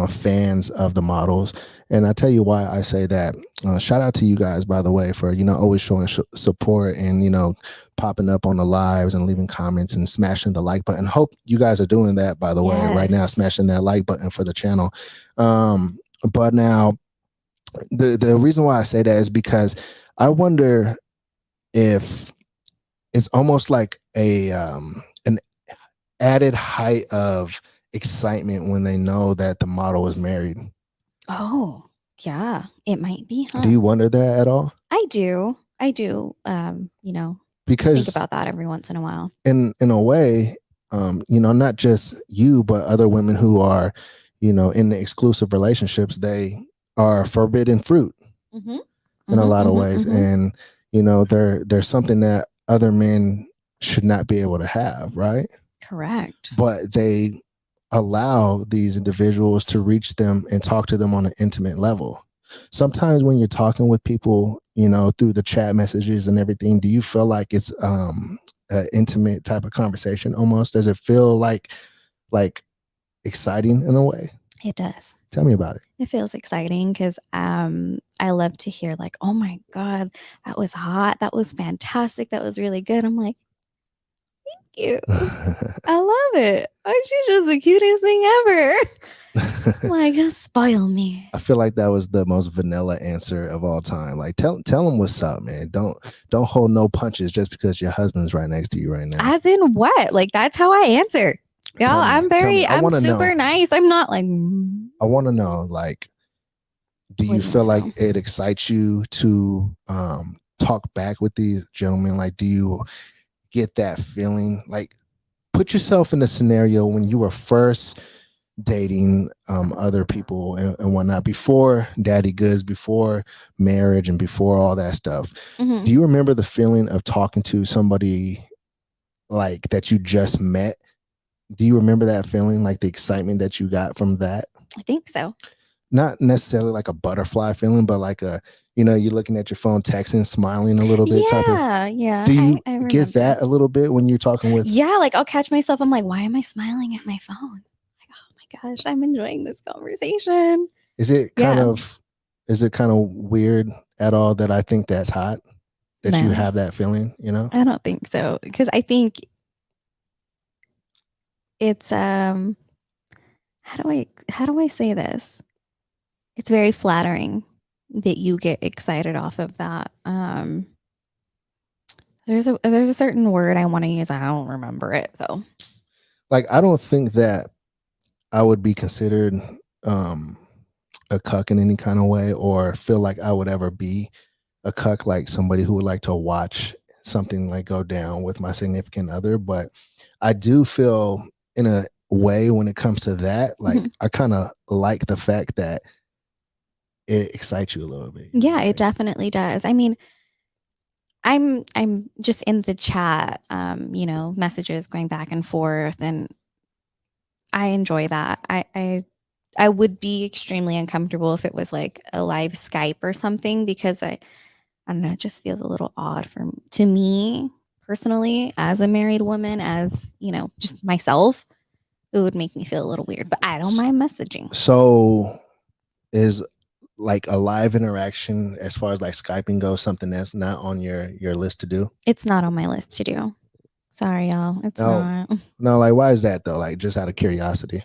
fans of the models. And I tell you why I say that. Shout out to you guys, by the way, for always showing support and popping up on the lives and leaving comments and smashing the like button. Hope you guys are doing that, by the way, right now, smashing that like button for the channel. But now the reason why I say that is because I wonder if it's almost like an added height of excitement when they know that the model is married. Oh, yeah, it might be. Huh? Do you wonder that at all? I do. Because think about that every once in a while. In a way, not just you, but other women who are, in the exclusive relationships, they are forbidden fruit in a lot of ways. And, there's something that other men should not be able to have, right? Correct. But they allow these individuals to reach them and talk to them on an intimate level. Sometimes when you're talking with people, through the chat messages and everything, do you feel like it's an intimate type of conversation almost? Does it feel like exciting in a way? It does. Tell me about it. It feels exciting because I love to hear like, oh my God, that was hot. That was fantastic. That was really good. I'm like, thank you. I love it. Aren't you just the cutest thing ever? Like, spoil me. I feel like that was the most vanilla answer of all time. Like, tell them what's up, man. Don't hold no punches just because your husband's right next to you right now. As in what? Like, that's how I answer. Y'all, I'm super nice. I'm not like. I want to know, like, do you feel like it excites you to talk back with these gentlemen? Like, do you get that feeling? Like, put yourself in a scenario when you were first dating other people and whatnot, before DaddyGoodz, before marriage, and before all that stuff. Do you remember the feeling of talking to somebody like that you just met? Do you remember that feeling, like the excitement that you got from that? I think so. Not necessarily like a butterfly feeling, but like you're looking at your phone, texting, smiling a little bit. Yeah. Do you get that a little bit when you're talking with? Yeah, like I'll catch myself. I'm like, why am I smiling at my phone? Like, oh my gosh, I'm enjoying this conversation. Is it kind of weird at all that I think that's hot? That you have that feeling, I don't think so, because I think it's how do I say this? It's very flattering that you get excited off of that. There's a certain word I want to use. I don't remember it. So, like, I don't think that I would be considered um a cuck in any kind of way, or feel like I would ever be a cuck, like somebody who would like to watch something like go down with my significant other. But I do feel in a way when it comes to that, like Mhm. I kind of like the fact that it excites you a little bit. Yeah, it Like, definitely does. I mean, I'm just in the chat, messages going back and forth, and I enjoy that. I would be extremely uncomfortable if it was like a live Skype or something, because I don't know, it just feels a little odd to me personally, as a married woman, as just myself. It would make me feel a little weird, but I don't mind messaging. so is like a live interaction as far as like Skyping goes something that's not on your list to do? It's not on my list to do. Sorry, y'all. It's No, not. no, like why is that though? Like just out of curiosity.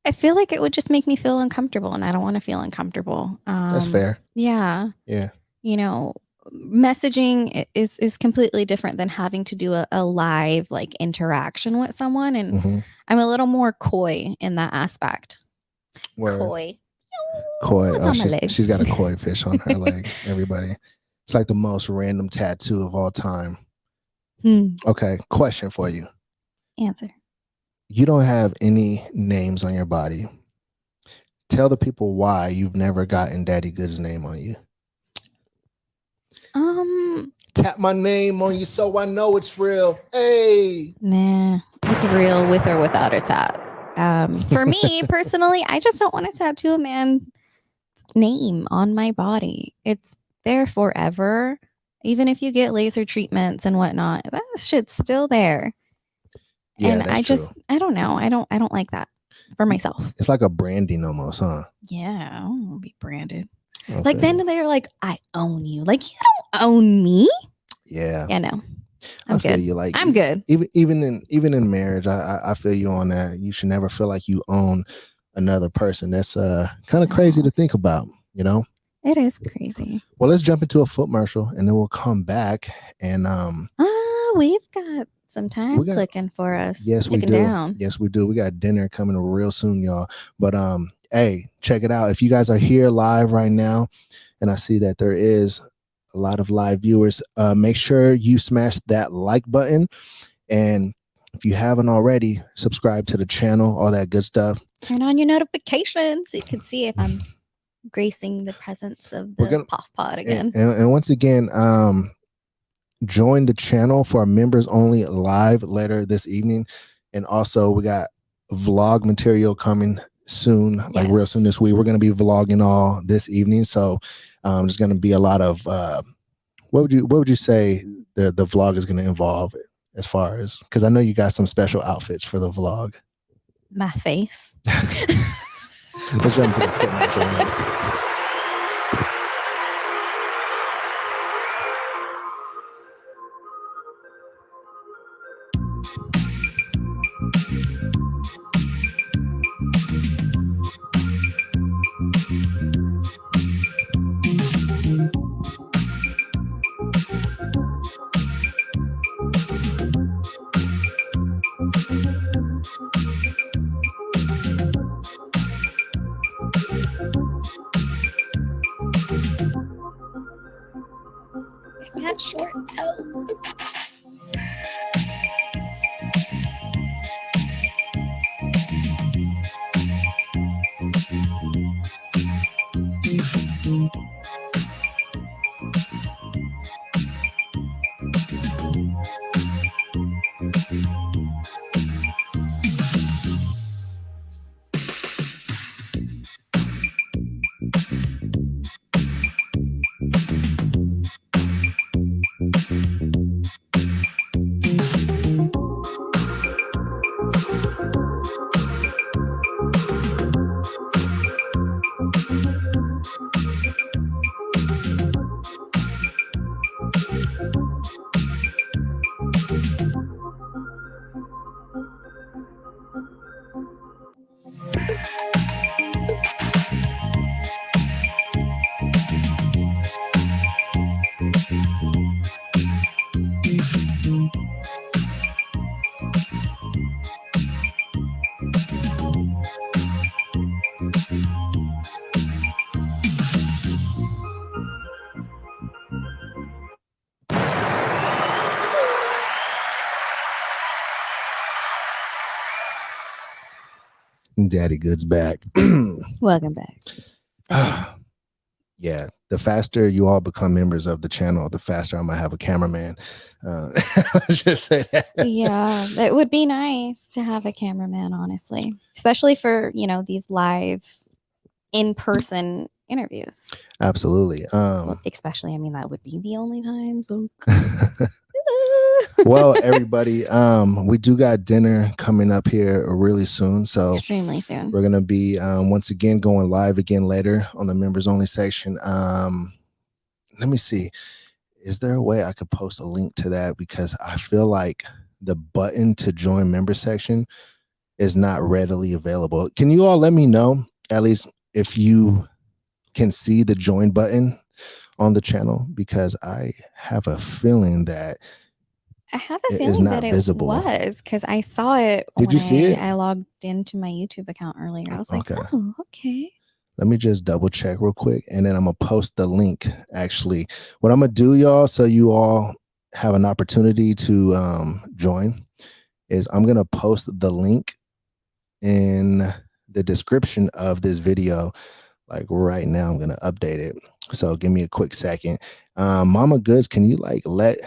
I feel like it would just make me feel uncomfortable, and I don't want to feel uncomfortable. That's fair. Yeah. Yeah. You know, messaging is completely different than having to do a live like interaction with someone, and Mm-hmm. I'm a little more coy in that aspect. Word. Coy. Koi. What's Oh, on my leg? she's got a koi fish on her leg. Everybody, it's like the most random tattoo of all time. Okay, question for you. Answer. You don't have any names on your body. Tell the people why you've never gotten Daddy Good's name on you. Tap my name on you so I know it's real. Hey. Nah, it's real with or without a tat. For me personally, I just don't want to tattoo a man's name on my body. It's there forever. Even if you get laser treatments and whatnot, that shit's still there. Yeah, And that's true. I don't know. I don't like that for myself. It's like a branding almost, huh? Yeah, I don't want to be branded. Okay. Like then they're like, I own you. Like you don't own me. Yeah. Yeah, no. I feel you. Like I'm good. Even in marriage, I feel you on that. You should never feel like you own another person. That's kind of crazy to think about, you know? It is crazy. Well, let's jump into a footmercial and then we'll come back and we've got some time clicking for us. Yes, we do. Down. Yes, we do. We got dinner coming real soon, y'all. But hey, check it out. If you guys are here live right now, and I see that there is a lot of live viewers, make sure you smash that like button. And if you haven't already, subscribe to the channel, all that good stuff. Turn on your notifications so you can see if I'm gracing the presence of the POF pod again. And once again, join the channel for our members only live later this evening. And also we got vlog material coming soon, like real soon this week. We're going to be vlogging all this evening. So there's going to be a lot of what would you say the vlog is going to involve, as far as, because I know you got some special outfits for the vlog. My face. Let's jump into this footmercial, man. I got short toes. Daddy Goodz back. Welcome back. Again. Yeah, the faster you all become members of the channel, the faster I'm gonna have a cameraman. Just say that. Yeah, it would be nice to have a cameraman, honestly, especially for these live in-person interviews. Absolutely. Well, especially, I mean, that would be the only time. So. Well, everybody, we do got dinner coming up here really soon, so extremely soon. We're gonna be once again going live again later on the members only section. Let me see, is there a way I could post a link to that, because I feel like the button to join member section is not readily available. Can you all let me know at least if you can see the join button on the channel, because I have a feeling that I have a feeling that visible. It was, because I saw it. Did you see it? I logged into my YouTube account earlier. I was like, oh, okay. Let me just double check real quick, and then I'm gonna post the link. Actually, what I'm gonna do, y'all, so you all have an opportunity to join, is I'm gonna post the link in the description of this video. Like right now, I'm gonna update it. So give me a quick second. Momma Goodz, can you let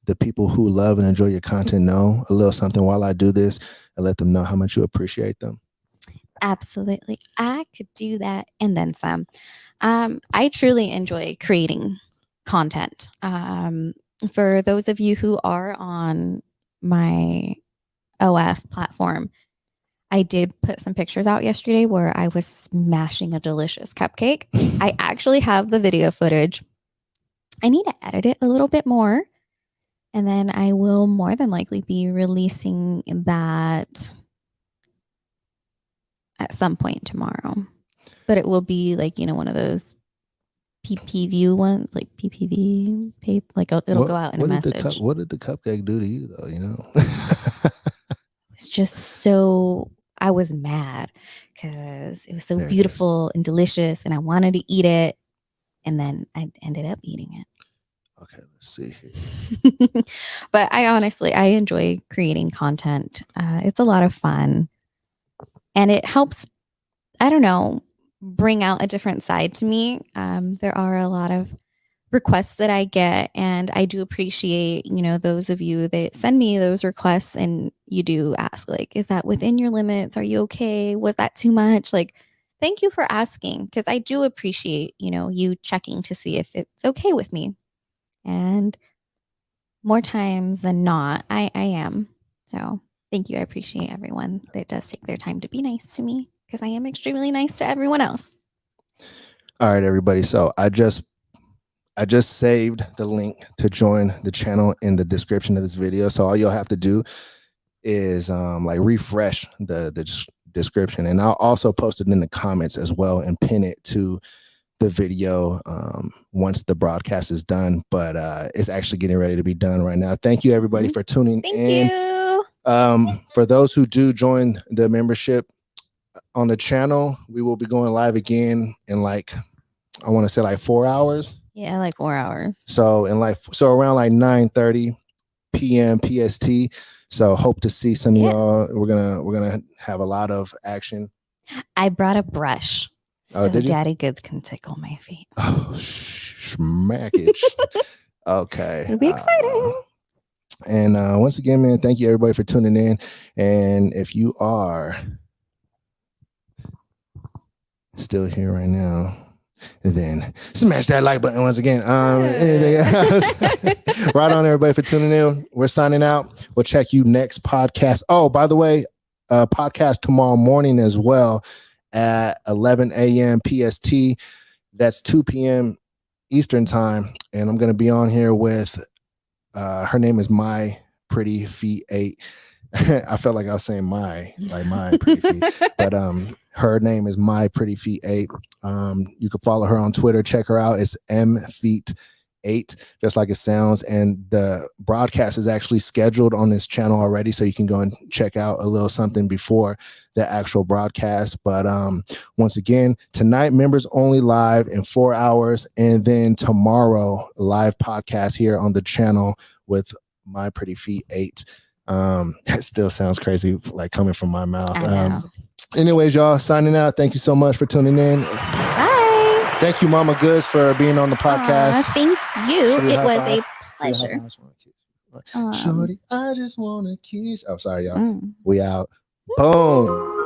the people who love and enjoy your content know a little something while I do this, and let them know how much you appreciate them? Absolutely. I could do that and then some. I truly enjoy creating content. For those of you who are on my OF platform, I did put some pictures out yesterday where I was smashing a delicious cupcake. I actually have the video footage. I need to edit it a little bit more, and then I will more than likely be releasing that at some point tomorrow. But it will be like, one of those PPV ones, like PPV, like it'll go out in a message. What did the cupcake do to you, though? It's just so, I was mad because it was so beautiful and delicious, and I wanted to eat it, and then I ended up eating it. Okay, let's see here. But I enjoy creating content. It's a lot of fun, and it helps, I don't know, bring out a different side to me. There are a lot of requests that I get, and I do appreciate, those of you that send me those requests, and you do ask, like, is that within your limits? Are you okay? Was that too much? Like, thank you for asking, because I do appreciate, you checking to see if it's okay with me. And more times than not, I am. So thank you. I appreciate everyone that does take their time to be nice to me, because I am extremely nice to everyone else. All right, everybody. So I just saved the link to join the channel in the description of this video. So all you'll have to do is refresh the description, and I'll also post it in the comments as well and pin it to the video once the broadcast is done. But it's actually getting ready to be done right now. Thank you, everybody, for tuning in. Thank you. For those who do join the membership on the channel, we will be going live again in I want to say 4 hours. Yeah, 4 hours. So around 9:30 p.m. PST. So hope to see some of y'all. We're gonna have a lot of action. I brought a brush, so Daddy Goodz can tickle my feet. Oh, schmackage. Okay. It'll be exciting. And once again, man, thank you everybody for tuning in. And if you are still here right now, then smash that like button once again. Right on, everybody, for tuning in. We're signing out. We'll check you next podcast. Oh, by the way, podcast tomorrow morning as well at 11 a.m. PST. That's 2 p.m. Eastern time. And I'm going to be on here with, her name is My Pretty Feet 8. I felt like I was saying my pretty feet, but her name is My Pretty Feet 8. You can follow her on Twitter. Check her out. It's mfeet8, just like it sounds. And the broadcast is actually scheduled on this channel already, so you can go and check out a little something before the actual broadcast. But once again, tonight, members only live in 4 hours, and then tomorrow, live podcast here on the channel with My Pretty Feet 8. It still sounds crazy, like coming from my mouth. Anyways, y'all, signing out. Thank you so much for tuning in. Bye. Thank you, Momma Goodz, for being on the podcast. Thank you. It was a pleasure. Shorty, I just want to kiss. Oh, sorry, y'all. We out. Boom.